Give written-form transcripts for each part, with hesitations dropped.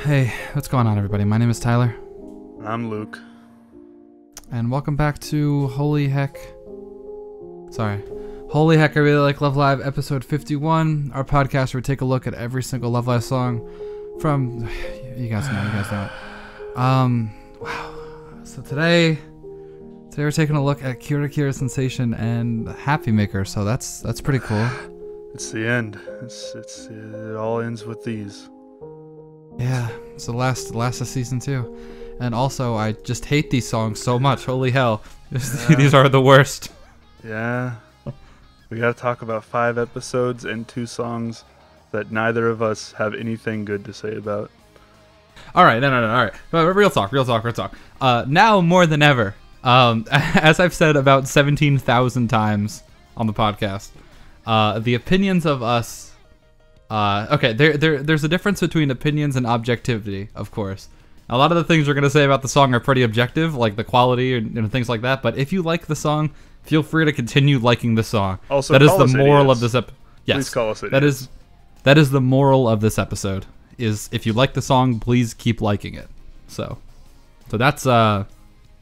Hey, what's going on, everybody? My name is Tyler. I'm Luke. And welcome back to Holy Heck, I Really Like Love Live, episode 51, our podcast where we take a look at every single Love Live song from, you guys know it. Wow. So today we're taking a look at KiRa-KiRa Sensation and Happy Maker, so that's pretty cool. It's the end. It all ends with these. Yeah, it's the last of season 2. And also, I just hate these songs so much. Holy hell. These are the worst. Yeah. We gotta talk about 5 episodes and 2 songs that neither of us have anything good to say about. Alright, no, alright. Real talk. Now more than ever, as I've said about 17,000 times on the podcast, the opinions of us... okay, there's a difference between opinions and objectivity, of course. A lot of the things we're going to say about the song are pretty objective, like the quality and things like that, but if you like the song, feel free to continue liking the song. Also, that is the moral of this episode. Yes, please call us that is the moral of this episode, is if you like the song, please keep liking it. So that's where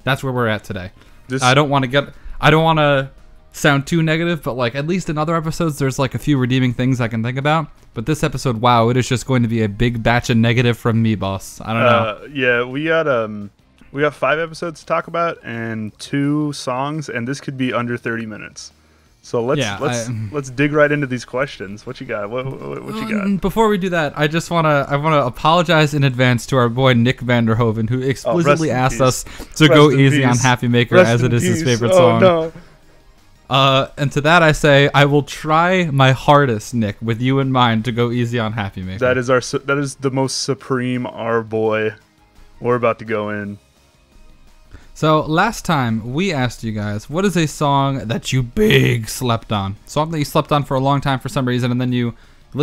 we're at today. I don't want to sound too negative, but like at least in other episodes there's like a few redeeming things I can think about, but this episode, wow, it is just going to be a big batch of negative from me, boss. I don't know. Yeah, we got 5 episodes to talk about and 2 songs, and this could be under 30 minutes. So let's dig right into these questions. What you got? What you got? Before we do that, I want to apologize in advance to our boy Nick Vanderhoven, who explicitly asked us to go easy on Happy Maker as it is his favorite song. No. And to that I say, I will try my hardest, Nick, with you in mind, to go easy on Happy Maker. That is the most supreme, our boy. We're about to go in. So last time we asked you guys, what is a song that you big slept on? Something that you slept on for a long time for some reason, and then you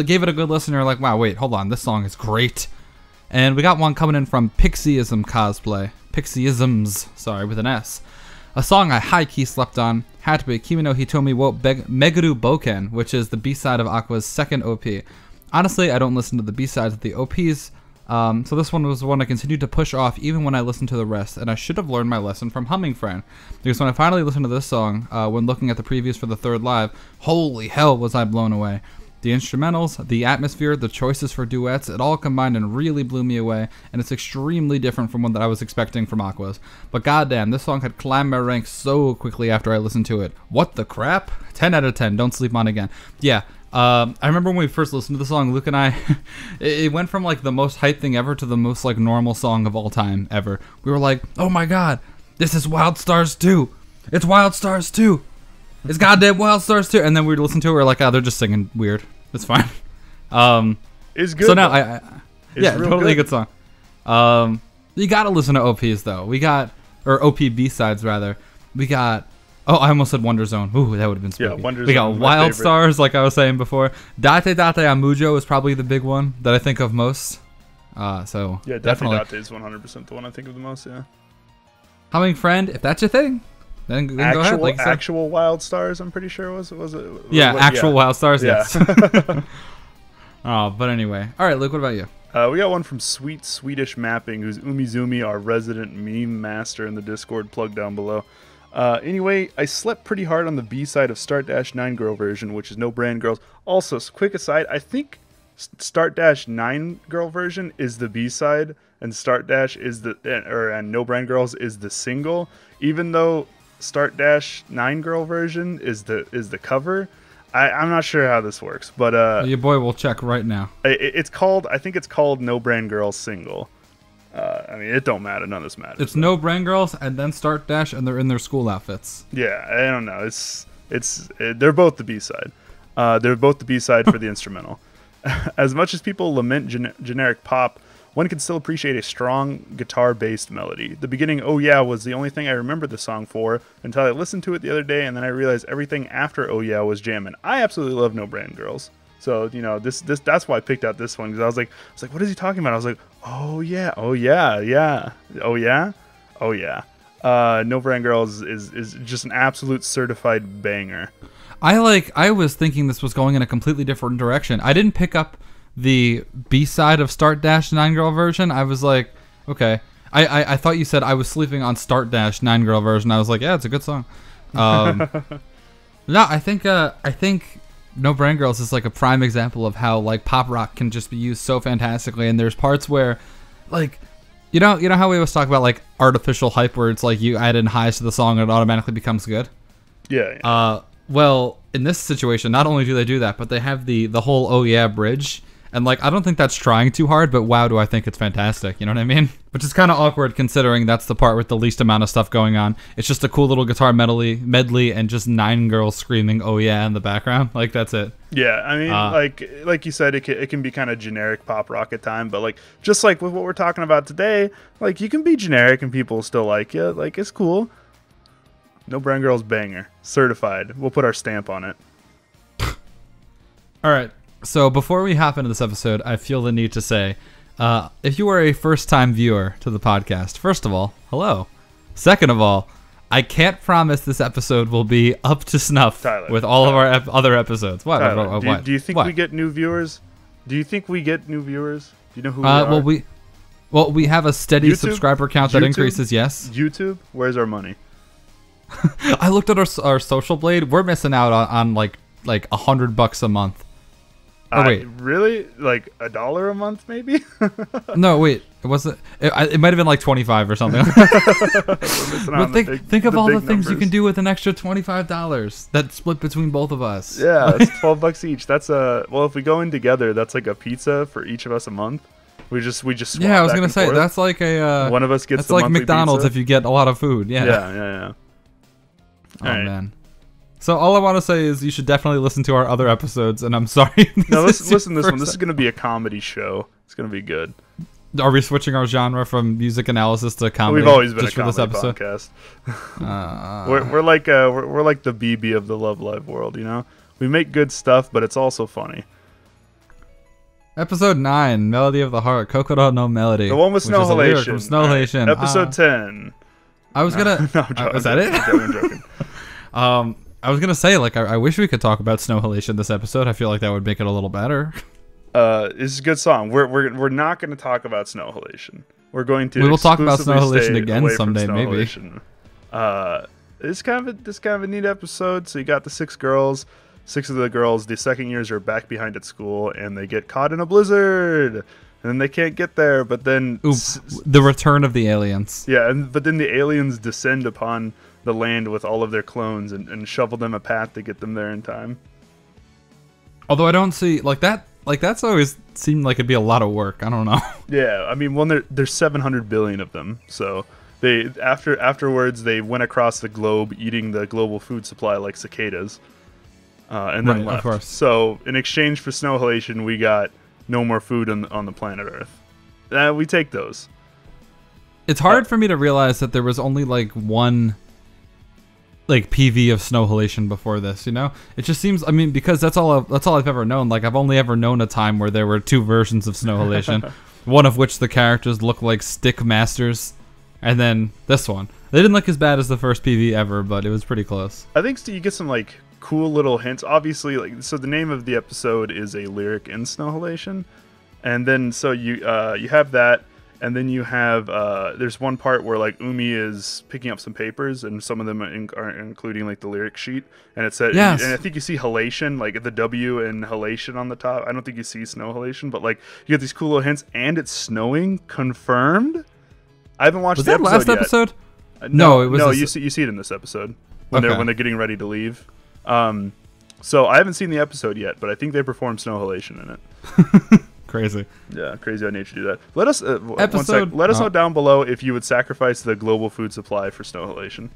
gave it a good listen, and you're like, wow, wait, hold on, this song is great. And we got one coming in from Pixieism Cosplay. Pixieisms, sorry, with an S. A song I high-key slept on had to be Kimi no Hitomi wo Meguru Boken, which is the B-side of Aqua's second OP. Honestly, I don't listen to the B-sides of the OPs, so this one was the one I continued to push off even when I listened to the rest, and I should have learned my lesson from Humming Friend, because when I finally listened to this song, when looking at the previews for the third live, holy hell was I blown away. The instrumentals, the atmosphere, the choices for duets, it all combined and really blew me away, and it's extremely different from what I was expecting from Aqua's. But goddamn, this song had climbed my ranks so quickly after I listened to it. What the crap? 10 out of 10, don't sleep on again. Yeah, I remember when we first listened to the song, Luke and I, it went from like the most hype thing ever to the most like normal song of all time ever. We were like, oh my god, this is Wild Stars 2. It's Wild Stars 2. It's goddamn Wild Stars 2. And then we'd listen to it, we're like, oh, they're just singing weird. It's fine. It's good. So now yeah, totally good. a good song. You gotta listen to OPs though. Or OP B-sides rather. We got, oh, I almost said Wonder Zone. Ooh, that would have been spooky. Yeah, Wonder we Zone, got Wild Stars, like I was saying before. Date Date Amujo is probably the big one that I think of most. So yeah, definitely. Date is 100% the one I think of the most. Yeah. Humming Friend, if that's your thing. Then go ahead. Like actual Wild Stars, I'm pretty sure was it? Yeah, actual Wild Stars. Yeah. Yes. Oh, but anyway. All right, Luke. What about you? We got one from Sweet Swedish Mapping, who's Umizumi, our resident meme master in the Discord. Plug down below. Anyway, I slept pretty hard on the B-side of Start Dash 9 Girl version, which is No Brand Girls. Also, quick aside, I think Start Dash 9 Girl version is the B-side, and Start Dash is and No Brand Girls is the single, even though Start Dash 9 Girl version is the cover. I'm not sure how this works, but your boy will check right now. I think it's called No Brand Girls single. I mean, it don't matter. None of this matters. It's No Brand Girls and then Start Dash, and they're in their school outfits. Yeah, I don't know. They're both the B-side. They're both the B-side for the instrumental. As much as people lament generic pop, one can still appreciate a strong guitar-based melody. The beginning, Oh Yeah, was the only thing I remember the song for until I listened to it the other day, and then I realized everything after Oh Yeah was jamming. I absolutely love No Brand Girls. So, you know, that's why I picked out this one, because I was like, what is he talking about? I was like, oh yeah, yeah, oh yeah. No Brand Girls is just an absolute certified banger. I was thinking this was going in a completely different direction. I didn't pick up the B-side of Start Dash 9 Girl version. I was like, okay. I thought you said I was sleeping on Start Dash 9 Girl version. I was like, yeah, it's a good song. No, I think No Brand Girls is like a prime example of how like pop rock can just be used so fantastically. And there's parts where, like, you know how we always talk about like artificial hype where it's like you add in highs to the song and it automatically becomes good. Yeah. Well, in this situation, not only do they do that, but they have the whole "Oh Yeah" bridge, and like I don't think that's trying too hard, but wow, do I think it's fantastic. You know what I mean? Which is kind of awkward considering that's the part with the least amount of stuff going on. It's just a cool little guitar medley, and just 9 girls screaming "Oh yeah" in the background. Like that's it. Yeah, I mean, like you said, it can be kind of generic pop rock at time, but like just like with what we're talking about today, like you can be generic and people still like you. Like it's cool. No Brand Girls banger, certified. We'll put our stamp on it. All right. So before we hop into this episode, I feel the need to say, if you are a first-time viewer to the podcast, first of all, hello. Second of all, I can't promise this episode will be up to snuff with all of our other episodes. What? Tyler, do you think we get new viewers? Do you know who we are? Well, we have a steady subscriber count that increases, yes. YouTube? Where's our money? I looked at our Social Blade. We're missing out on like $100 a month. Oh wait, really? Like $1 a month, maybe? No, wait. It wasn't. It might have been like 25 or something. But think of all the things you can do with an extra $25 that's split between both of us. Yeah, it's $12 each. That's well, if we go in together, that's like a pizza for each of us a month. We just swap. Yeah, I was gonna say that's like a one of us gets. That's like McDonald's pizza. if you get a lot of food. Yeah. Yeah. Oh man. So all I want to say is you should definitely listen to our other episodes, and I'm sorry. No, listen to this one. This is going to be a comedy show. It's going to be good. Are we switching our genre from music analysis to comedy? We've always been just a comedy for this podcast. We're like the BB of the Love Live world, you know? We make good stuff, but it's also funny. Episode 9, Melody of the Heart, Kokoro no Melody. The one with Snowhalation. Snowhalation. Right. Episode 10. I was gonna... No, I'm joking. Is that it? I'm joking. I was gonna say, like, I wish we could talk about Snowhalation this episode. I feel like that would make it a little better. It's a good song. We're not going to talk about Snowhalation. We're going to. We will talk about Snowhalation again someday, maybe. It's kind of a neat episode. So you got the 6 girls. 6 of the girls, the second years, are back behind at school, and they get caught in a blizzard, and then they can't get there. But then the return of the aliens. Yeah, but then the aliens descend upon the land with all of their clones and shovel them a path to get them there in time. Although I don't see that's always seemed like it'd be a lot of work. I don't know. Yeah, I mean, there's 700 billion of them, so they afterwards they went across the globe eating the global food supply like cicadas, and then left. Of course. So in exchange for Snowhalation, we got no more food on the planet Earth. We take those. It's hard for me to realize that there was only like one PV of Snowhalation before this, you know? It just seems, I mean, because that's all I've ever known. Like, I've only ever known a time where there were 2 versions of Snowhalation, one of which the characters look like stick masters, and then this one. They didn't look as bad as the first PV ever, but it was pretty close. I think you get some like cool little hints. Obviously, like, so the name of the episode is a lyric in Snowhalation, and then so you have that. And then you have, there's one part where, like, Umi is picking up some papers, and some of them are including, like, the lyric sheet. And it said, yes. And I think you see halation, like, the W in halation on the top. I don't think you see snowhalation, but, like, you get these cool little hints, and it's snowing, confirmed. I haven't watched the episode last yet. episode? No, it was you see it in this episode, when they're getting ready to leave. So I haven't seen the episode yet, but I think they performed snowhalation in it. Crazy. Yeah, crazy on nature to do that. Let us let us know down below if you would sacrifice the global food supply for Snowhalation.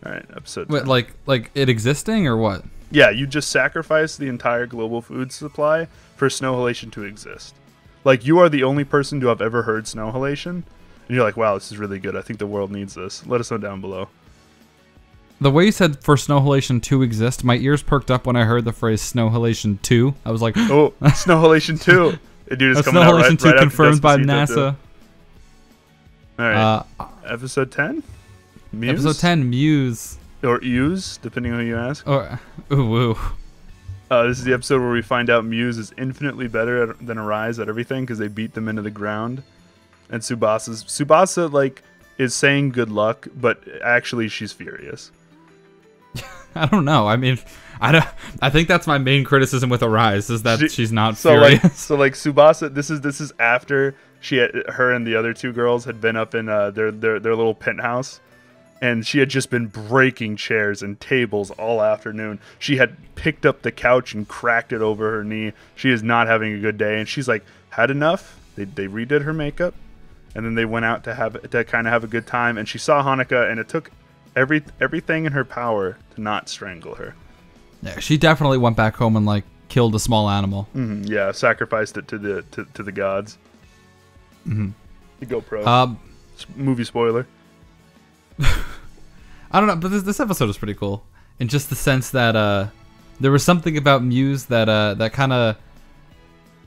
All right, episode 10. Wait, like it existing or what? Yeah, you just sacrifice the entire global food supply for Snowhalation to exist. Like, you are the only person to have ever heard Snowhalation, and you're like, wow, this is really good. I think the world needs this. Let us know down below. The way you said for Snowhalation to exist, my ears perked up when I heard the phrase Snowhalation 2. I was like, oh, Snowhalation 2. Dude, it's coming out Snowhalation 2 right confirmed by Despacito NASA. All right, episode 10? Muse? Episode 10, Muse. Or Use, depending on who you ask. Or ooh. This is the episode where we find out Muse is infinitely better than Arise at everything because they beat them into the ground. And Tsubasa like is saying good luck, but actually she's furious. I don't know. I mean, I think that's my main criticism with Arise is that she's not furious. So like Tsubasa, this is after her and the other two girls had been up in their little penthouse. And she had just been breaking chairs and tables all afternoon. She had picked up the couch and cracked it over her knee. She is not having a good day. And she's like, had enough. They redid her makeup. And then they went out to kind of have a good time. And she saw Hanukkah, and it took everything in her power to not strangle her. Yeah, she definitely went back home and like killed a small animal. Mm-hmm, yeah, sacrificed it to the gods. Mm-hmm. The GoPro. Movie spoiler. I don't know, but this episode is pretty cool in just the sense that there was something about Muse that kind of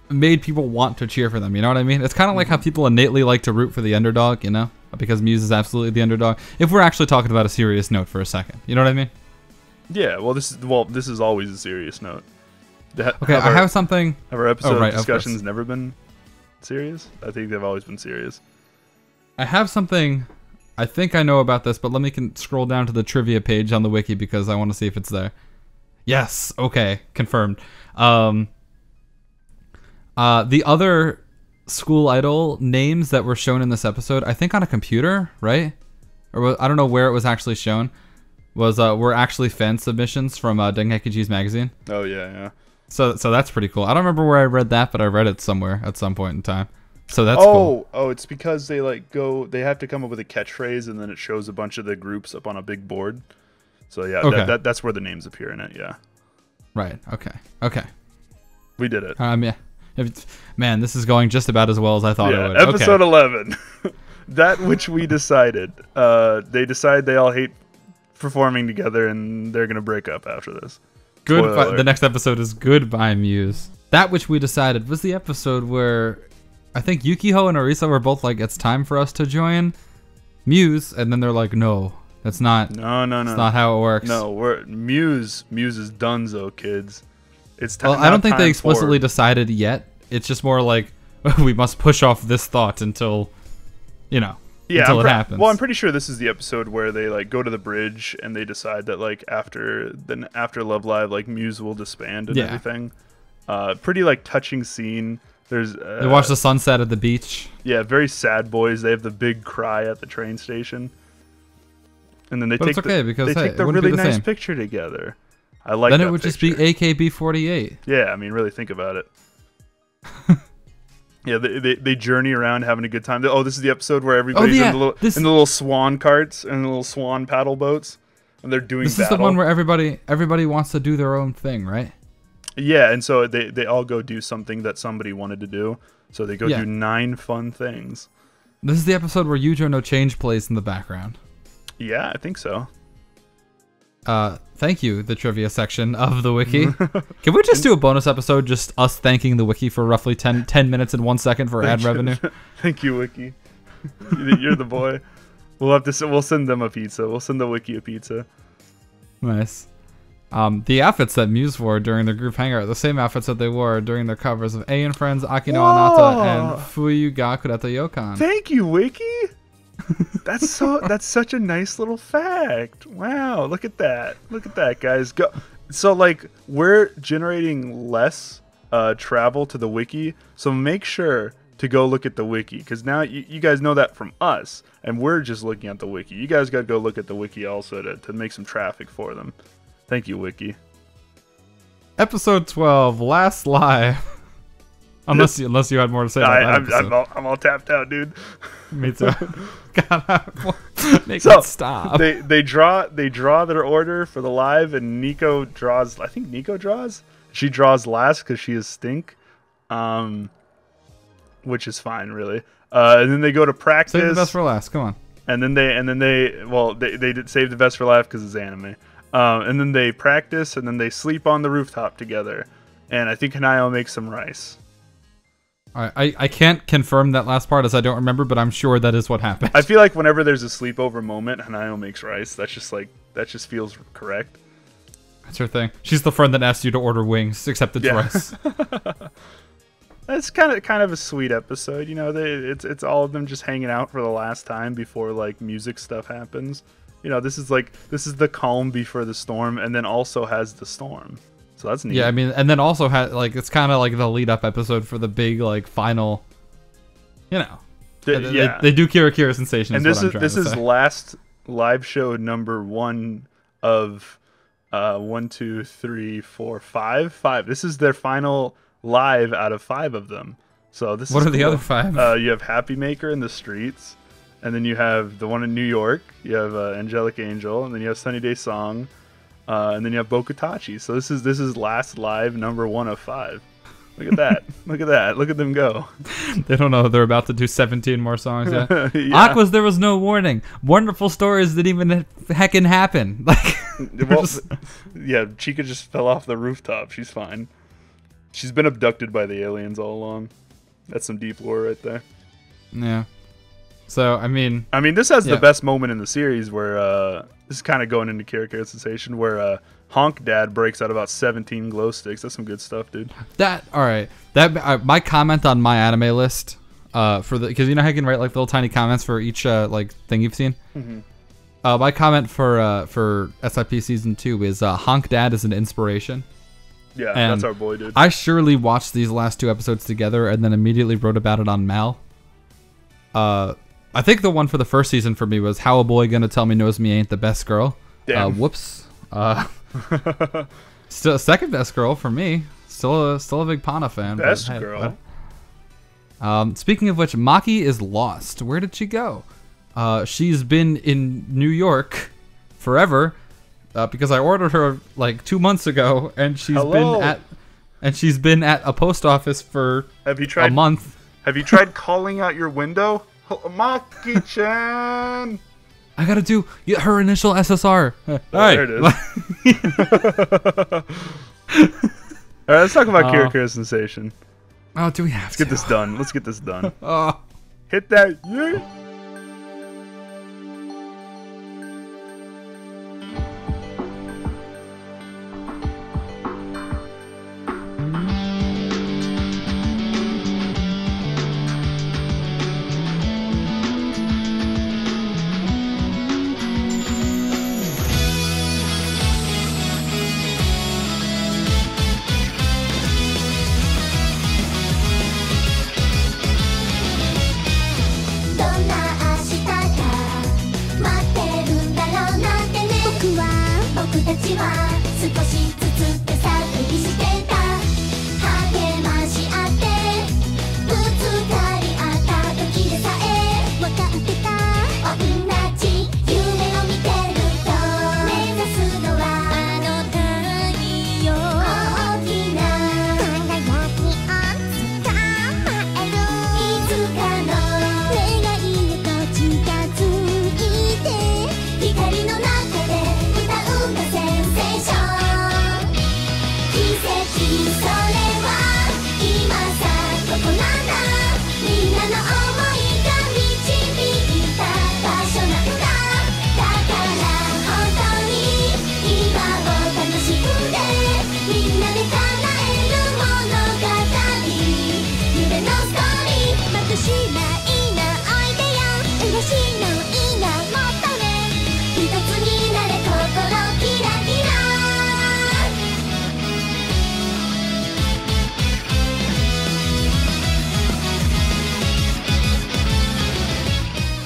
made people want to cheer for them. You know what I mean? It's kind of like how people innately like to root for the underdog, you know, because Muse is absolutely the underdog. If we're actually talking about a serious note for a second, you know what I mean? Yeah. Well, this is always a serious note. Okay, I have something. Have our episode discussions never been serious? I think they've always been serious. I have something. I think I know about this, but let me scroll down to the trivia page on the wiki because I want to see if it's there. Yes. Okay. Confirmed. The other school idol names that were shown in this episode, I think on a computer, right? Or I don't know where it was actually shown. Were actually fan submissions from Dengekiji's magazine. Oh yeah. So that's pretty cool. I don't remember where I read that, but I read it somewhere at some point in time. So that's cool. Oh, it's because they they have to come up with a catchphrase, and then it shows a bunch of the groups up on a big board. So yeah, okay. That's where the names appear in it. Yeah. Right. Okay. We did it. Yeah. Man, this is going just about as well as I thought it would. Episode 11. That which we decided. They decide they all hate performing together, and they're gonna break up after this. Goodbye. The next episode is Goodbye Muse. That which we decided was the episode where I think Yukiho and Arisa were both like, it's time for us to join Muse, and then they're like, no, that's not. No. That's not how it works. No, Muse is donezo, kids. It's time. Well, I don't think they explicitly decided yet. It's just more like we must push off this thought until, until it happens. Well, I'm pretty sure this is the episode where they like go to the bridge and they decide that like after Love Live, like Muse will disband and everything. Pretty like touching scene. They watch the sunset at the beach. Yeah, very sad boys. They have the big cry at the train station, and then they take the really nice picture together. I like. Then that it would picture. just be AKB48. Yeah, I mean, really think about it. Yeah, they journey around having a good time. Oh, this is the episode where everybody's in the little swan carts and the little swan paddle boats, and they're doing. This is the one where everybody wants to do their own thing, right? Yeah, and so they all go do something that somebody wanted to do. So they go do 9 fun things. This is the episode where Yujo no Change plays in the background. Yeah, I think so. Thank you, the trivia section of the wiki. Can we just do a bonus episode, just us thanking the wiki for roughly 10 minutes and 1 second for ad revenue? Thank you, wiki. You're the boy. We'll send them a pizza. We'll send the wiki a pizza. Nice. The outfits that Muse wore during their group hangout are the same outfits that they wore during their covers of A and Friends, Akino Anata, and Fuyu ga Kureta Yokan. Thank you, wiki. That's such a nice little fact. Wow, look at that. Look at that, guys. Go. So like we're generating less travel to the wiki, so make sure to go look at the wiki, because now you guys know that from us, and we're just looking at the wiki. You guys got to go look at the wiki also to make some traffic for them. Thank you, wiki. Episode 12, last live. Unless you had more to say about that episode. I'm all tapped out, dude. Me too. Make it stop. They draw their order for the live, and Nico draws. I think Nico draws. She draws last because she is stink, which is fine, really. And then they go to practice. Save the best for last. Come on. And then they did save the best for last because it's anime. And then they practice, and then they sleep on the rooftop together. And I think Hanayo makes some rice. I can't confirm that last part as I don't remember, but I'm sure that is what happened. I feel like whenever there's a sleepover moment, Hanayo makes rice. That's just like, that just feels correct. That's her thing. She's the friend that asked you to order wings, except it's rice. It's kind of a sweet episode, you know. It's all of them just hanging out for the last time before like music stuff happens. You know, this is the calm before the storm, and then also has the storm. So that's neat. Yeah, I mean, and then also like it's kind of like the lead up episode for the big like final. You know, they do KiRa-KiRa Sensation. And this is last live show number 1 of 1, 2, 3, 4, 5. This is their final live out of 5 of them. So this. What is are the cool. other 5? You have Happy Maker in the Streets, and then you have the one in New York. You have Angelic Angel, and then you have Sunny Day Song, and then you have Bokutachi. So this is last live number 1 of 5. Look at that! Look at that! Look at them go! They don't know they're about to do 17 more songs. Yeah. Yeah. Aqua's There Was No Warning. Wonderful stories that even heckin' happen. Like, Well, yeah, Chica just fell off the rooftop. She's fine. She's been abducted by the aliens all along. That's some deep lore right there. yeah. So I mean, this has the best moment in the series where this is kind of going into KiRa-KiRa Sensation, where Honk Dad breaks out about 17 glow sticks. That's some good stuff, dude. My comment on my anime list for the, because you know how you can write like little tiny comments for each like thing you've seen. Mm-hmm. My comment for SIP season 2 is Honk Dad is an inspiration. Yeah, And that's our boy, dude. I surely watched these last 2 episodes together and then immediately wrote about it on Mal. I think the one for the first season for me was How a Boy Gonna Tell Me Knows Me Ain't the Best Girl. Damn. Whoops. Still second best girl for me. Still a big Pana fan. Best girl. Speaking of which, Maki is lost. Where did she go? She's been in New York forever. Because I ordered her like 2 months ago, and she's been at a post office for a month. Have you tried calling out your window, Maki-chan? I gotta do her initial SSR. There it is. All right, let's talk about KiRa-KiRa Sensation. Oh, do we have Let's get this done. Let's get this done. Oh. Hit that. Yeah.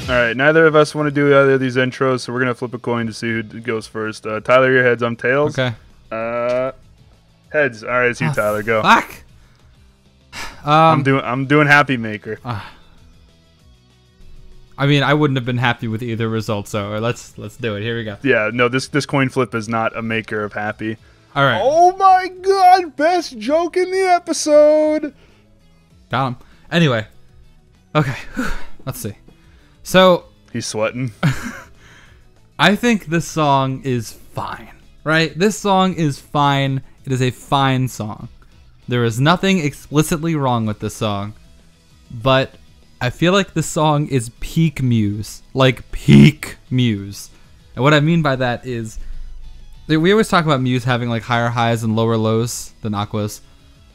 Alright, neither of us want to do either of these intros, so we're going to flip a coin to see who goes first. Tyler, your heads, I'm tails. Okay. Heads. Alright, it's you, Tyler. Go. Fuck! I'm doing Happy Maker. I mean, I wouldn't have been happy with either result, so let's do it. Here we go. Yeah, no, this coin flip is not a maker of happy. All right. Oh my god, best joke in the episode! Got him. Anyway. Okay. Let's see. So he's sweating. I think this song is fine, right? This song is fine. It is a fine song. There is nothing explicitly wrong with this song. but I feel like the song is peak Muse, like peak Muse. And what I mean by that is, we always talk about Muse having like higher highs and lower lows than Aqua's.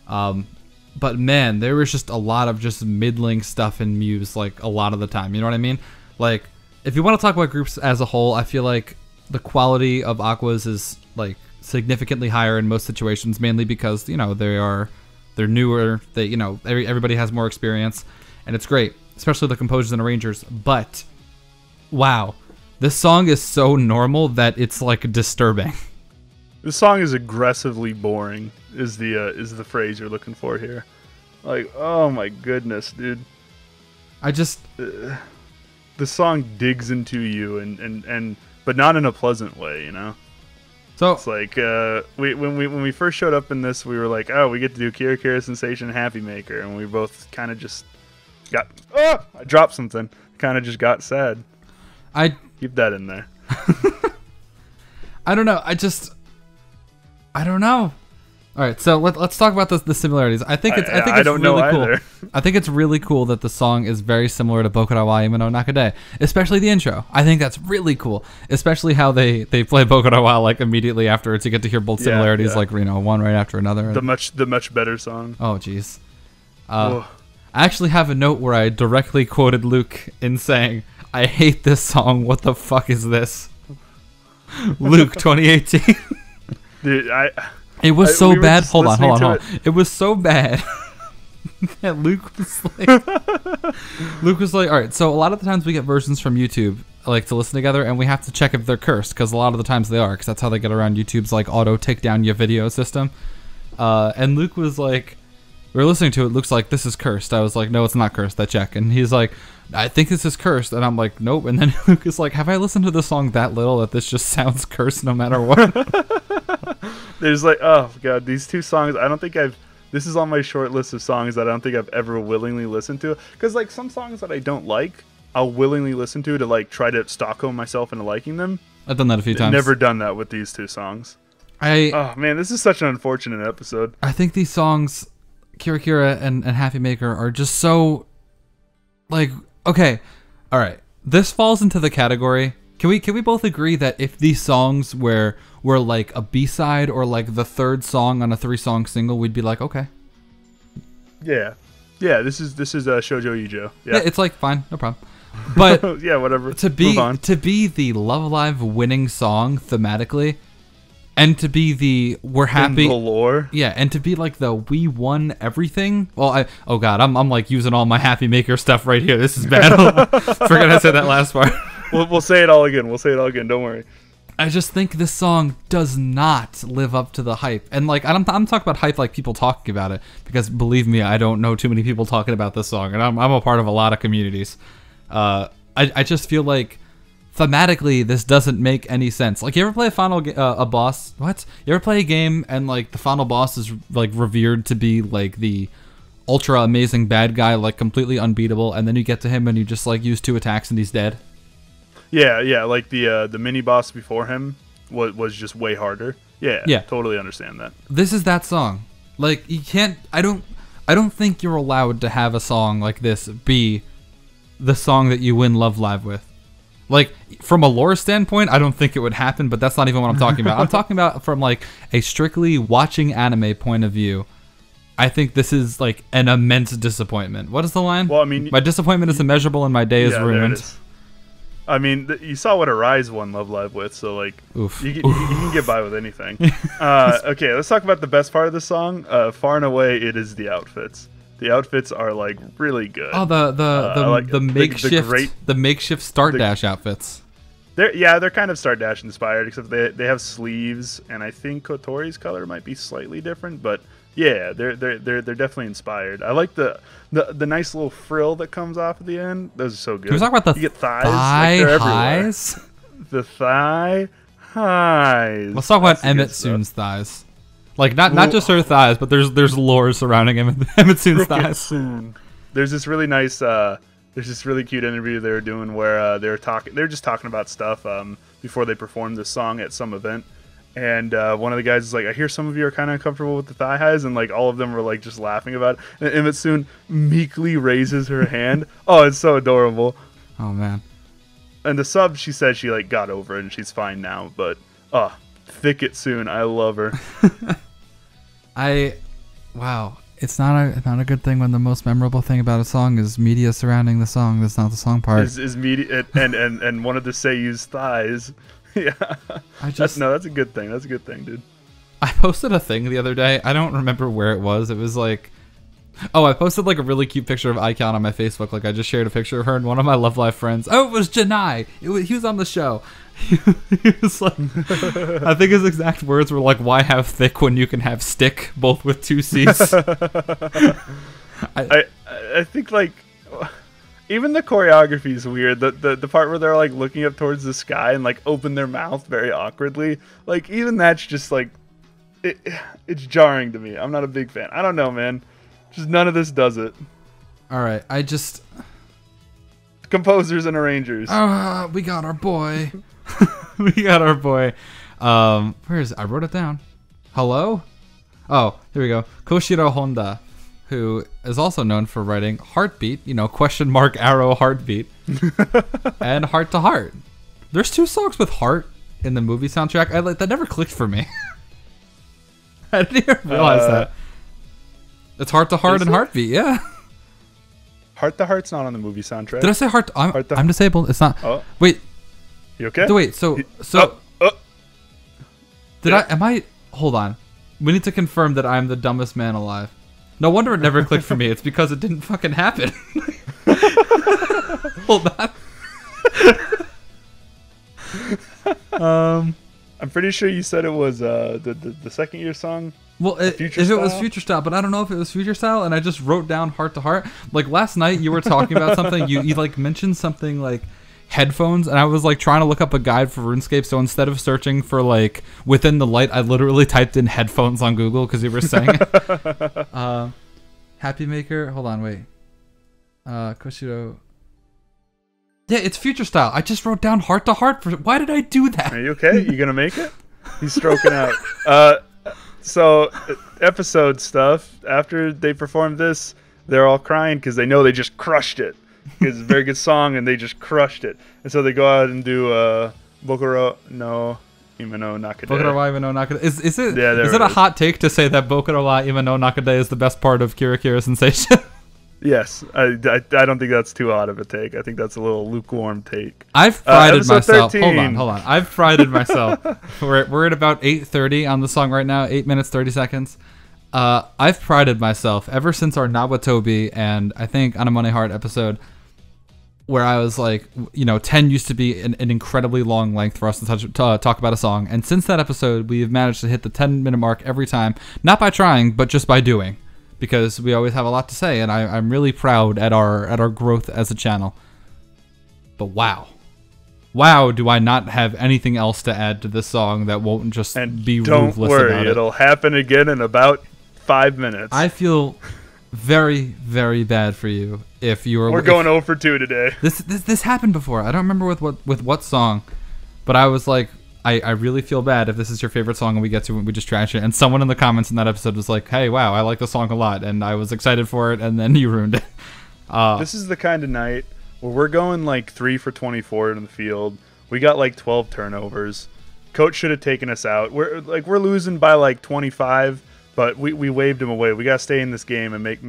But man, there was just a lot of just middling stuff in Muse, like a lot of the time. You know what I mean? Like, if you want to talk about groups as a whole, I feel like the quality of Aqua's is like significantly higher in most situations, mainly because, you know, they're newer. They, you know, everybody has more experience, and it's great, especially the composers and arrangers. But wow, this song is so normal that it's like disturbing. This song is aggressively boring. Is the phrase you're looking for here? Like, oh my goodness, dude. I just the song digs into you and but not in a pleasant way, you know. So it's like when we first showed up in this, we were like, oh, we get to do KiRa-KiRa Sensation Happy Maker, and we both kind of just got I dropped something. Kind of just got sad. I keep that in there. I don't know. I don't know. All right, so let's talk about the similarities. I think it's really cool. I think it's really cool that the song is very similar to Bokura wa Ime no Nakade, especially the intro. I think that's really cool, especially how they play Bokura wa like immediately afterwards. You get to hear both similarities, like, you know, one right after another. The much better song. Oh jeez. I actually have a note where I directly quoted Luke in saying, "I hate this song. What the fuck is this?" Luke 2018. Dude, it was so bad. Hold on. It was so bad that Luke was like, all right, so a lot of the times we get versions from YouTube like to listen together, and we have to check if they're cursed, because a lot of the times they are, because that's how they get around YouTube's like auto take down your video system. And Luke was like, we were listening to it, Luke's like, this is cursed. I was like, no, it's not cursed. I check. And he's like, I think this is cursed. And I'm like, nope. And then Luke is like, have I listened to the song that little that this just sounds cursed no matter what? There's like, oh god, these two songs, I don't think this is on my short list of songs that I don't think I've ever willingly listened to. Because like some songs that I don't like, I'll willingly listen to like try to Stockholm myself into liking them. I've done that a few times. Never done that with these two songs. Oh man, this is such an unfortunate episode. I think these songs, KiRa-KiRa and Happy Maker, are just so, like, okay, all right. This falls into the category. Can we both agree that if these songs were like a B-side or like the third song on a 3-song single, we'd be like, okay. Yeah. This is Shoujo Ijo. Yeah, it's like fine, no problem. But yeah, whatever. To be the Love Live winning song thematically, and to be the we're happy, galore. Yeah, and to be like the we won everything. Well, I'm like using all my Happy Maker stuff right here. This is bad. Forgot I said that last part. We'll say it all again. Don't worry. I just think this song does not live up to the hype. And like I'm talking about hype like people talking about it, because believe me, I don't know too many people talking about this song, and I'm a part of a lot of communities. I just feel like thematically this doesn't make any sense. Like, you ever play a boss? What? You ever play a game and like the final boss is like revered to be like the ultra amazing bad guy, like completely unbeatable, and then you get to him and you just like use 2 attacks and he's dead? Yeah, like the mini boss before him was just way harder. Yeah, totally understand that. This is that song. Like, you can't. I don't think you're allowed to have a song like this be the song that you win Love Live with. Like, from a lore standpoint, I don't think it would happen, but that's not even what I'm talking about. I'm talking about from like a strictly watching anime point of view. I think this is like an immense disappointment. What is the line? Well, I mean, my disappointment is immeasurable and my day is ruined. I mean, you saw what Arise won Love Live with, so like, you can get by with anything. Okay, let's talk about the best part of the song. Far and away, it is the outfits. The outfits are like really good. Oh, the makeshift Start Dash outfits. They're kind of Start Dash inspired, except they have sleeves, and I think Kotori's color might be slightly different, but yeah, they're definitely inspired. I like the nice little frill that comes off at the end. Those are so good. Can we talk about the you get thighs? Like, highs? The thigh highs. Let's talk about Emetsune's thighs. Like, not just her thighs, but there's lore surrounding Emetsune's thighs. There's this really nice, there's this really cute interview they were doing where they were just talking about stuff before they performed this song at some event, And one of the guys is like, I hear some of you are kind of uncomfortable with the thigh highs, and like all of them were like just laughing about it. And Imitsun meekly raises her hand. Oh, it's so adorable. Oh man. And the sub, she said she like got over it and she's fine now. But thick it soon. I love her. Wow. It's not a good thing when the most memorable thing about a song is media surrounding the song. That's not the song part. Is media and one of the Seiyu's thighs. Yeah. That's a good thing. That's a good thing, dude. I posted a thing the other day. I don't remember where it was. It was like, I posted like a really cute picture of Icon on my Facebook. Like I just shared a picture of her and one of my Love Life friends. Oh, it was Janai. He was on the show. He was like, I think his exact words were like, "Why have thick when you can have stick?" Both with 2 C's. I think like even the choreography is weird. The part where they're like looking up towards the sky and like open their mouth very awkwardly. Like even that's just like it's jarring to me. I'm not a big fan. I don't know, man. Just none of this does it. All right, composers and arrangers. We got our boy. We got our boy. I wrote it down. Hello? Oh, here we go. Koshiro Honda, who is also known for writing Heartbeat, question mark arrow heartbeat, and Heart to Heart. There's 2 songs with heart in the movie soundtrack. That never clicked for me. I didn't even realize that. It's Heart to Heart and Heartbeat, yeah. Heart to Heart's not on the movie soundtrack. Did I say heart? I'm disabled. It's not. Oh. Wait. You okay? Wait. So. Hold on. We need to confirm that I'm the dumbest man alive. No wonder it never clicked for me. It's because it didn't fucking happen. Hold on. I'm pretty sure you said it was the second year song. Well, if it was Future Style, but I don't know if it was Future Style, and I just wrote down Heart to Heart. Like last night, you were talking about something. You like mentioned something like headphones, and I was like trying to look up a guide for RuneScape. So instead of searching for like Within the Light, I literally typed in headphones on Google because you were saying it. Happy Maker. Hold on, wait. Koshiro. Yeah, it's Future Style. I just wrote down Heart to Heart. Why did I do that? Are you okay? You gonna make it? He's stroking out. So, episode stuff, after they performed this, they're all crying because they know they just crushed it. It's a very good song, and they just crushed it. And so they go out and do Bokuro no Ima no Nakade. Bokuro wa Ima no Nakade. Is it a hot take to say that Bokuro wa Ima no Nakade is the best part of KiRa-KiRa Sensation? Yes. I don't think that's too odd of a take. I think that's a little lukewarm take. I've prided myself. 13. Hold on. I've prided myself. We're at about 8:30 on the song right now. 8 minutes 30 seconds. I've prided myself ever since our Nawatobi and I think Anamone Heart episode, where I was like, 10 used to be an incredibly long length for us to talk about a song, and since that episode, we've managed to hit the 10-minute mark every time, not by trying, but just by doing. Because we always have a lot to say, and I'm really proud at our growth as a channel. But wow, do I not have anything else to add to this song that won't just be ruthless about it? Don't worry, it'll happen again in about 5 minutes. I feel very, very bad for you if you were. We're going 0 for 2 today. This happened before. I don't remember with what song, but I was like, I really feel bad if this is your favorite song and we get to it, we just trash it. And someone in the comments in that episode was like, hey, wow, I like the song a lot. And I was excited for it, and then you ruined it. This is the kind of night where we're going like 3 for 24 in the field. We got like 12 turnovers. Coach should have taken us out. We're losing by like 25, but we waved him away. We got to stay in this game and make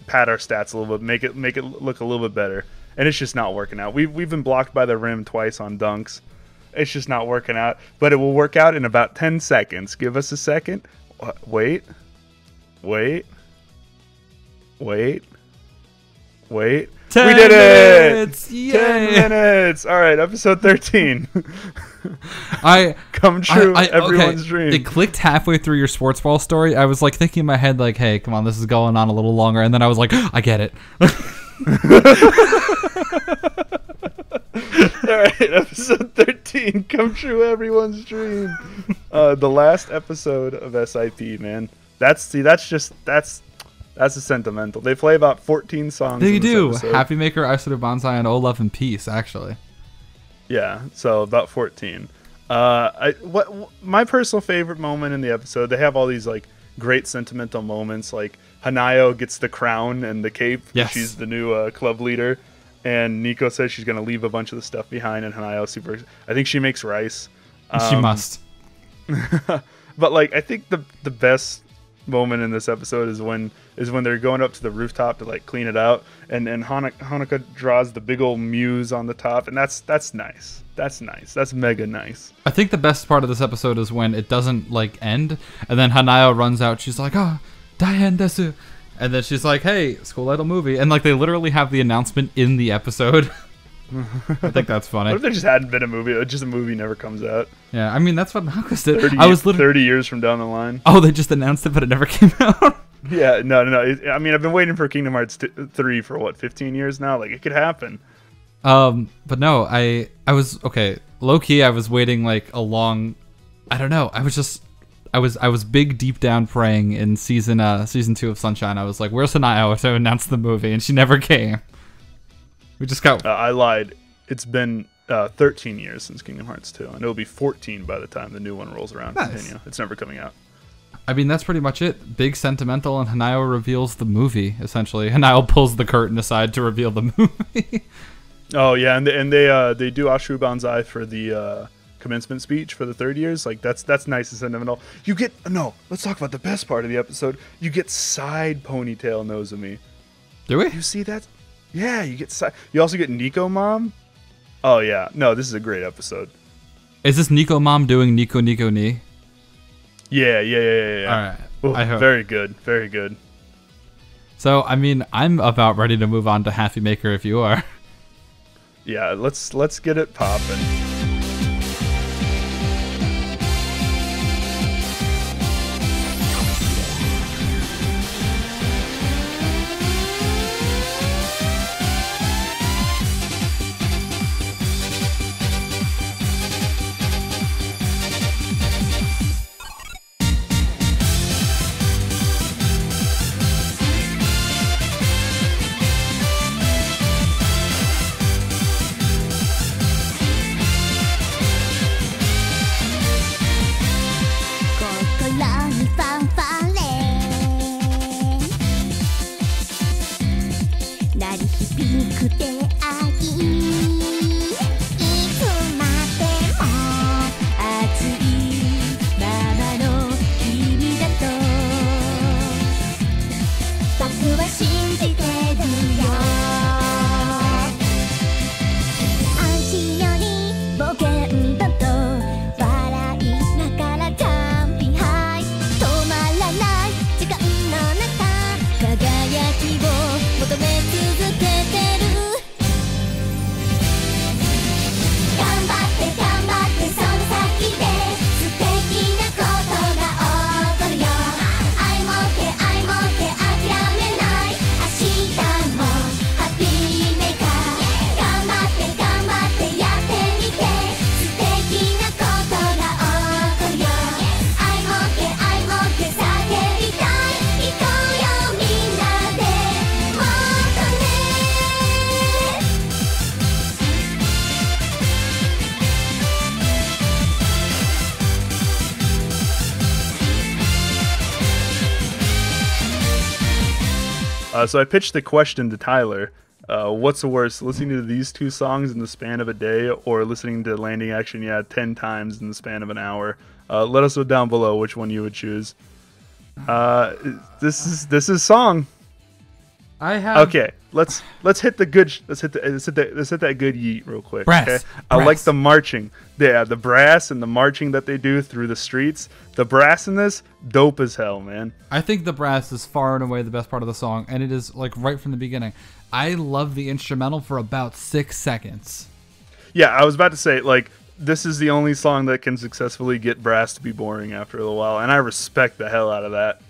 pad our stats a little bit, make it look a little bit better. And it's just not working out. We've been blocked by the rim twice on dunks. It's just not working out, but it will work out in about 10 seconds. Give us a second. Wait. We did minutes! it! Yay! 10 minutes! All right, episode 13. Come true, everyone's dream. It clicked halfway through your sports ball story. I was like thinking in my head, like, hey, come on, this is going on a little longer. And then I was like, I get it. Alright, episode 13, come true, everyone's dream. The last episode of SIP, man. That's a sentimental. They play about 14 songs. They do. Episode. Happy Maker, Isoda Bonsai, and Oh Love and Peace, actually. Yeah, so about 14. My personal favorite moment in the episode, they have all these like great sentimental moments, like Hanayo gets the crown and the cape. Yes. She's the new club leader, and Nico says she's going to leave a bunch of the stuff behind, and Hanayo I think she makes rice. She must. But like, I think the best moment in this episode is when they're going up to the rooftop to like clean it out, and Hanukkah draws the big old muse on the top, and that's nice. That's nice. That's mega nice. I think the best part of this episode is when it doesn't like end, and then Hanayo runs out. She's like, "Oh, daien desu," and then she's like, "Hey, School Idol movie," and like they literally have the announcement in the episode. I think that's funny. What if there just hadn't been a movie? Just a movie never comes out. Yeah, I mean that's what Marcus did. 30 years from down the line. Oh, they just announced it, but it never came out. Yeah, no. I mean, I've been waiting for Kingdom Hearts 3 for what, 15 years now. Like, it could happen. But no, I was okay. Low key, I was waiting like a long. I don't know. I was big deep down praying in season 2 of Sunshine. I was like, "Where's Hanayo to announce the movie?" And she never came. We just got. I lied. It's been 13 years since Kingdom Hearts 2, and it'll be 14 by the time the new one rolls around. Nice. Continue. It's never coming out. I mean, that's pretty much it. Big sentimental, and Hanayo reveals the movie. Essentially, Hanayo pulls the curtain aside to reveal the movie. Oh yeah, and they do Ashu Banzai for the commencement speech for the 3rd years. Like that's nice and sentimental. You get Let's talk about the best part of the episode. You get side ponytail Nozomi. Do we? You see that? Yeah, you get side. You also get Nico Mom. Oh yeah, no, this is a great episode. Is this Nico Mom doing Nico Nico Ni? Yeah. All right. Ooh, very good, very good. So I mean, I'm about ready to move on to Happy Maker if you are. Yeah, let's get it popping. So I pitched the question to Tyler. What's the worst, listening to these 2 songs in the span of a day, or listening to Landing Action 10 times in the span of an hour? Let us know down below which one you would choose. This is song. I have. Okay, let's hit the good. Let's hit that good yeet real quick. Brass. Okay? Brass. I like the marching. Yeah, the brass and the marching that they do through the streets. The brass in this, dope as hell, man. I think the brass is far and away the best part of the song, and it is like right from the beginning. I love the instrumental for about 6 seconds. Yeah, I was about to say, like, this is the only song that can successfully get brass to be boring after a little while, and I respect the hell out of that.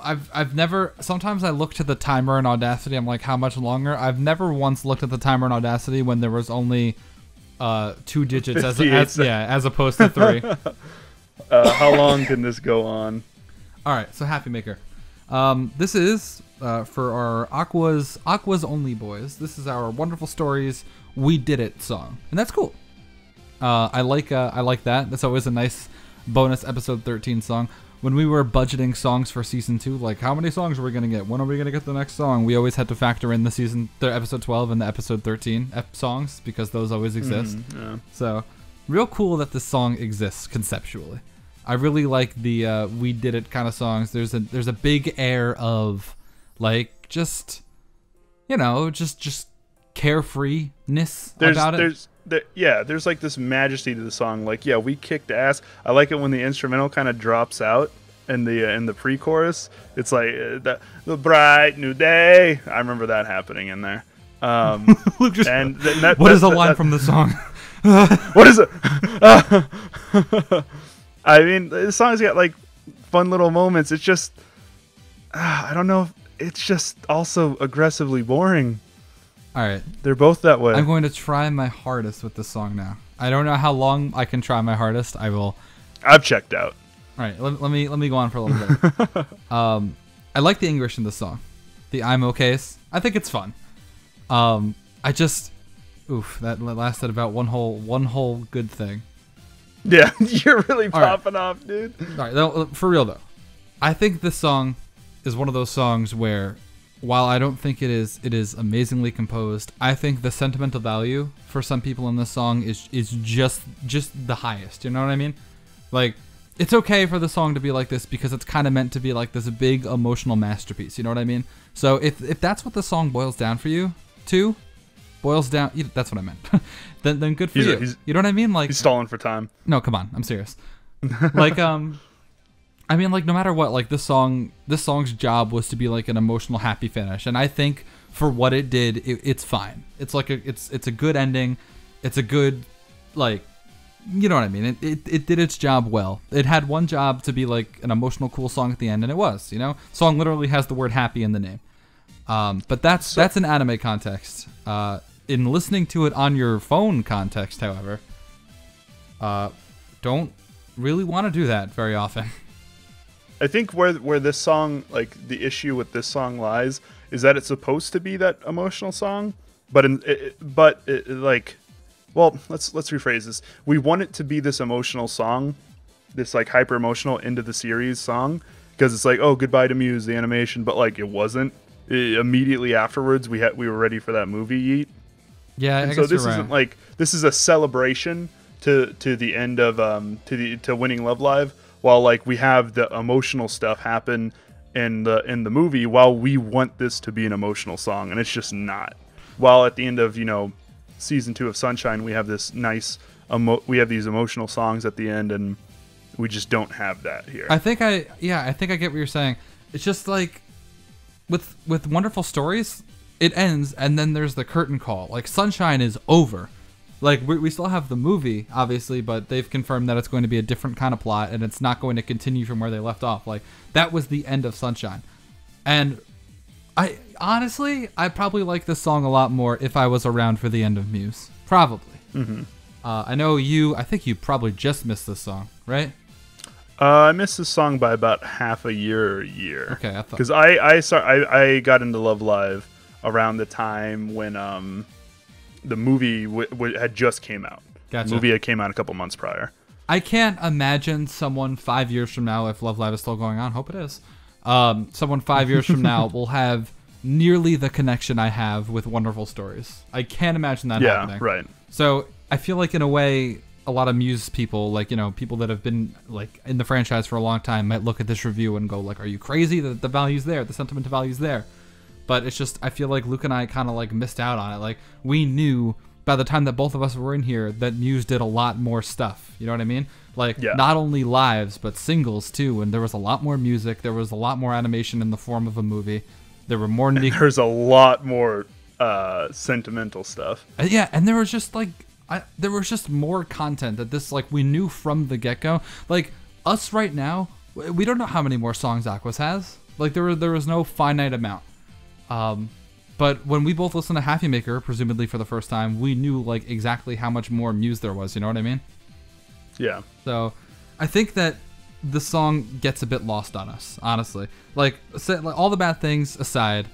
I've never. Sometimes I look to the timer in Audacity. I'm like, how much longer? I've never once looked at the timer in Audacity when there was only 2 digits as opposed to 3. How long can this go on? All right, so Happy Maker. This is for our Aqua's Only Boys. This is our Wonderful Stories We Did It song, and that's cool. I like that. That's always a nice bonus episode 13 song. When we were budgeting songs for season 2, like how many songs are we gonna get? When are we gonna get the next song? We always had to factor in the episode 12 and the episode 13 songs because those always exist. Yeah. So, real cool that this song exists conceptually. I really like the We Did It kind of songs. There's a big air of like just carefreeness about it. There's like this majesty to the song. Like, yeah, we kicked ass. I like it when the instrumental kind of drops out in the pre-chorus. It's like the bright new day. I remember that happening in there. Luke just, what is a line from the song? What is it? I mean, the song's got like fun little moments. It's just, I don't know. It's just also aggressively boring. All right. They're both that way. I'm going to try my hardest with this song now. I don't know how long I can try my hardest. I will. I've checked out. All right. Let me go on for a little bit. I like the English in the song. The I'm okays. I think it's fun. That lasted about one whole good thing. Yeah, you're really popping off, dude. All right, for real though, I think this song is one of those songs where, while I don't think it is amazingly composed, I think the sentimental value for some people in this song is just the highest. You know what I mean? Like, it's okay for the song to be like this because it's kind of meant to be like this big emotional masterpiece. You know what I mean? So if that's what the song boils down for you, that's what I meant. then good for you. You know what I mean? Like, he's stalling for time. No, come on, I'm serious. Like, I mean, like, no matter what, like this song's job was to be like an emotional, happy finish, and I think for what it did, it's fine. It's like it's a good ending. It's a good, like, you know what I mean? It did its job well. It had one job to be like an emotional, cool song at the end, and it was. You know, song literally has the word happy in the name. But that's an anime context. In listening to it on your phone context, however, don't really want to do that very often. I think where this song, like the issue with this song lies, is that it's supposed to be that emotional song, but well, let's rephrase this. We want it to be this emotional song, this like hyper emotional end of the series song, because it's like, oh, goodbye to Muse, the animation, but like it wasn't. Immediately afterwards, we were ready for that movie Yeet. Yeah, and I so guess this you're isn't right. like, this is a celebration to the end of to winning Love Live, while like we have the emotional stuff happen in the movie, while we want this to be an emotional song, and it's just not. While at the end of season 2 of Sunshine, we have this nice we have these emotional songs at the end, and we just don't have that here. I think I get what you're saying. It's just like with Wonderful Stories, it ends and then there's the curtain call. Like, Sunshine is over. Like, we still have the movie, obviously, but they've confirmed that it's going to be a different kind of plot and it's not going to continue from where they left off. Like, that was the end of Sunshine. And I probably like this song a lot more if I was around for the end of Muse. Probably. Mm-hmm. I think you probably just missed this song, right? I missed this song by about half a year. Okay, I thought, because I got into Love Live around the time when the movie had just came out. Gotcha. The movie had came out a couple months prior. I can't imagine someone 5 years from now, if Love Live is still going on, hope it is, someone 5 years from now will have nearly the connection I have with Wonderful Stories. I can't imagine that happening. Yeah, right. So I feel like, in a way, a lot of Muse people, like, people that have been like in the franchise for a long time, might look at this review and go like, are you crazy? The value's there, the sentimental value's there. But it's just, I feel like Luke and I kind of like missed out on it. Like, we knew by the time that both of us were in here that Muse did a lot more stuff. You know what I mean? Like, not only lives, but singles too. And there was a lot more music. There was a lot more animation in the form of a movie. There were more... There's a lot more sentimental stuff. Yeah, and there was just like... there was just more content that this, like, we knew from the get-go. Like, us right now, we don't know how many more songs Aquas has. Like, there was no finite amount. But when we both listened to Happy Maker, presumably for the first time, we knew like exactly how much more Muse there was. You know what I mean? Yeah. So I think that the song gets a bit lost on us, honestly. Like all the bad things aside,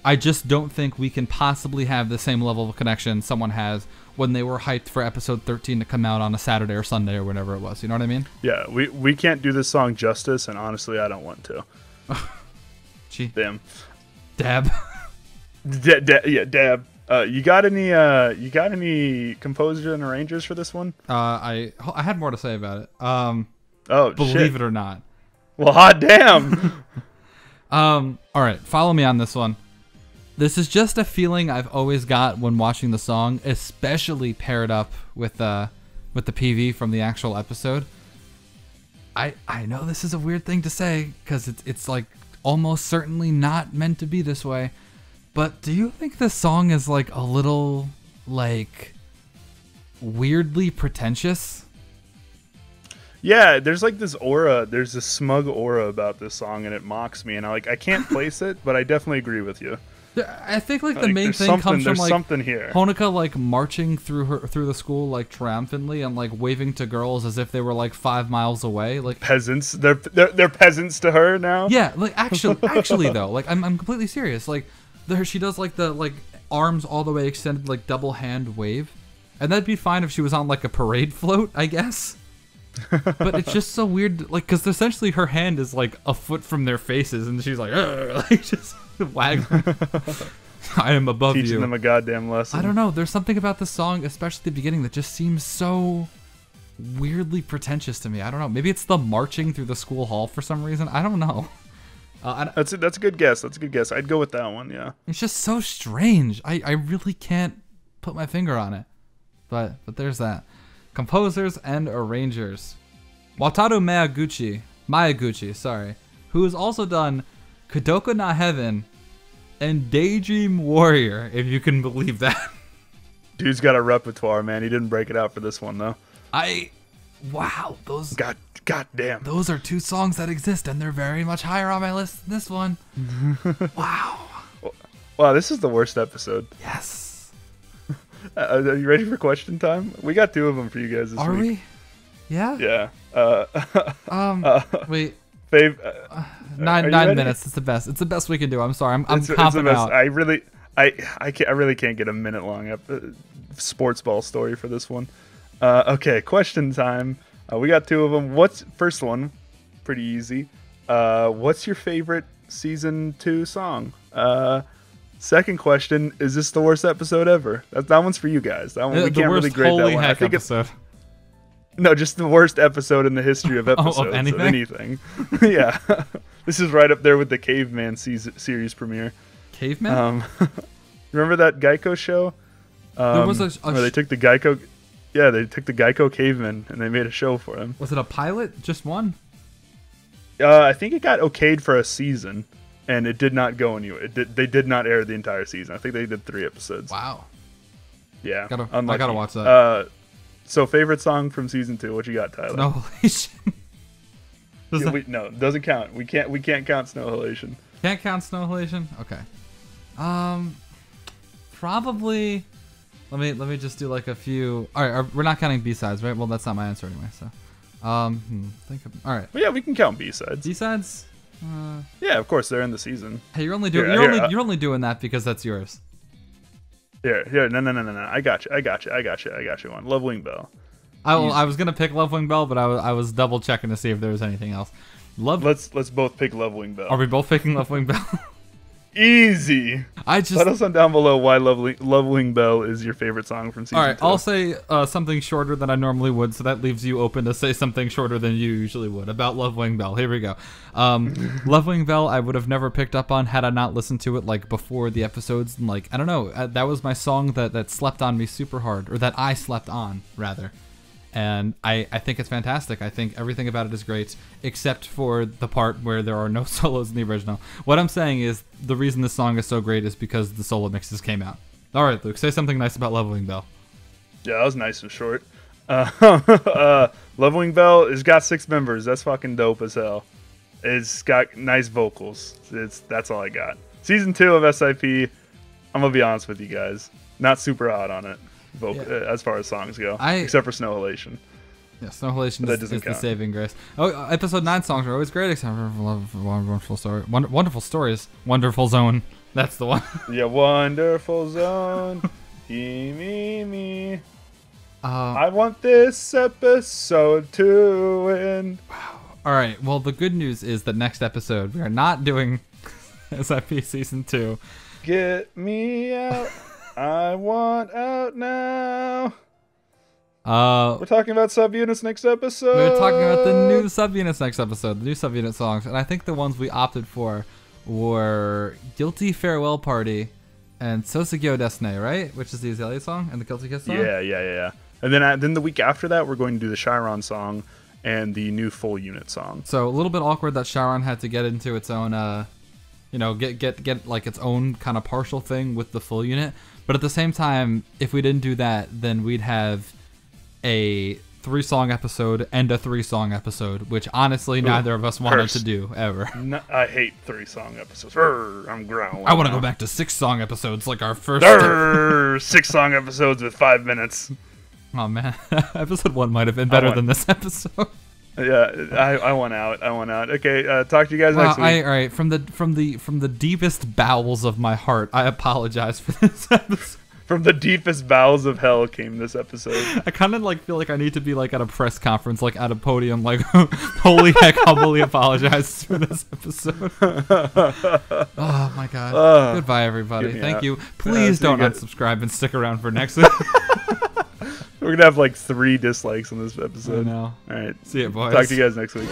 I just don't think we can possibly have the same level of connection someone has when they were hyped for episode 13 to come out on a Saturday or Sunday or whenever it was. You know what I mean? Yeah, we can't do this song justice, and honestly, I don't want to. Gee. Damn. Dab. Yeah, dab. You got any composers and arrangers for this one? I had more to say about it. Believe it or not. Well, hot damn. All right, follow me on this one. This is just a feeling I've always got when watching the song, especially paired up with the PV from the actual episode. I know this is a weird thing to say because it's like almost certainly not meant to be this way, but do you think this song is like a little like weirdly pretentious? Yeah, there's like this aura. There's this smug aura about this song, and it mocks me. And I can't place it, but I definitely agree with you. I think like the main thing comes from like something here. Honoka like marching through the school like triumphantly and like waving to girls as if they were like 5 miles away, like peasants. They're peasants to her now. Yeah, like actually though, like I'm completely serious. Like she does like the like arms all the way extended like double hand wave, and that'd be fine if she was on like a parade float, I guess. But it's just so weird, like because essentially her hand is like a foot from their faces, and she's like just waggling. I am above you. Teaching them a goddamn lesson. I don't know. There's something about this song, especially the beginning, that just seems so weirdly pretentious to me. I don't know. Maybe it's the marching through the school hall for some reason. I don't know. That's a good guess. That's a good guess. I'd go with that one. Yeah. It's just so strange. I really can't put my finger on it. But there's that. Composers and arrangers. Wataru Miyaguchi, sorry, who has also done Kadoka na Heaven and Daydream Warrior, if you can believe that. Dude's got a repertoire, man. He didn't break it out for this one though. Wow, those God damn. Those are 2 songs that exist, and they're very much higher on my list than this one. Wow, this is the worst episode. Yes. Are you ready for question time? We got 2 of them for you guys this week. Are we? Yeah. Yeah. Wait. Fave. 9 minutes. It's the best. It's the best we can do. I'm sorry. I'm copping out. I really can't get a minute long sports ball story for this one. Okay, question time. We got 2 of them. First one? Pretty easy. What's your favorite season 2 song? Second question, is this the worst episode ever? That one's for you guys. That one we can't really grade that one. I think episode. No, just the worst episode in the history of episodes of anything. Yeah. This is right up there with the Caveman series premiere. Caveman? Remember that Geico show? There was where they took the Geico. Yeah, they took the Geico Caveman and they made a show for him. Was it a pilot? Just one? I think it got okayed for a season. And it did not go anywhere. They did not air the entire season. I think they did 3 episodes. Wow. Yeah. I gotta watch that. So favorite song from season 2? What you got, Tyler? Snow Halation. No, it doesn't count. We can't count Snow Halation. Can't count Snow Halation? Okay. Probably. Let me just do like a few. All right, we're not counting B-sides, right? Well, that's not my answer anyway. So, all right. Well, yeah, we can count B-sides. B-sides. Yeah, of course they're in the season. Hey, you're only doing that because that's yours. Here, no. I got you one. Love Wing Bell. I was gonna pick Love Wing Bell, but I was double checking to see if there was anything else. Let's both pick Love Wing Bell. Are we both picking Love Wing Bell? Easy. Let us know down below why Love Wing Bell is your favorite song from season 2. All right, I'll say something shorter than I normally would, so that leaves you open to say something shorter than you usually would about Love Wing Bell. Here we go. Love Wing Bell, I would have never picked up on had I not listened to it like before the episodes. And like I don't know, that was my song that slept on me super hard, or that I slept on rather. And I think it's fantastic. I think everything about it is great, except for the part where there are no solos in the original. What I'm saying is the reason this song is so great is because the solo mixes came out. All right, Luke, say something nice about Love Wing Bell. Yeah, that was nice and short. Love Wing Bell has got 6 members. That's fucking dope as hell. It's got nice vocals. That's all I got. Season 2 of SIP, I'm going to be honest with you guys, not super hot on it. As far as songs go, except for Snow Halation. Yeah, snow halation That is doesn't the count. saving grace. Oh, episode 9 songs are always great, except for wonderful story, wonderful stories, wonderful zone. That's the one. Yeah, wonderful zone. Me. I want this episode to win. All right. Well, the good news is that next episode we are not doing SIP season 2. Get me out. I want out now. We're talking about subunits next episode. We're talking about the new subunits next episode, the new subunit songs, and I think the ones we opted for were Guilty Farewell Party and Sosagyo Desne, right? Which is the Azalea song and the Guilty Kiss song? Yeah. And then the week after that, we're going to do the Chiron song and the new full unit song. So a little bit awkward that Chiron had to get into its own, get like its own kind of partial thing with the full unit. But at the same time, if we didn't do that, then we'd have a 3-song episode and a 3-song episode, which honestly neither of us wanted to do ever. No, I hate 3-song episodes. I'm growling. I want to go back to 6-song episodes like our first. 6-song episodes with 5 minutes. Oh man, episode 1 might have been better than this episode. Yeah, I want out. Okay, talk to you guys next week. All right, from the deepest bowels of my heart, I apologize for this episode. From the deepest bowels of hell came this episode. I kind of like feel like I need to be like at a press conference, like at a podium, like holy heck, humbly apologize for this episode. Oh my god. Goodbye, everybody. Thank you. Please don't unsubscribe and stick around for next week. We're gonna have like 3 dislikes on this episode. I know. All right. See you, boys. Talk to you guys next week.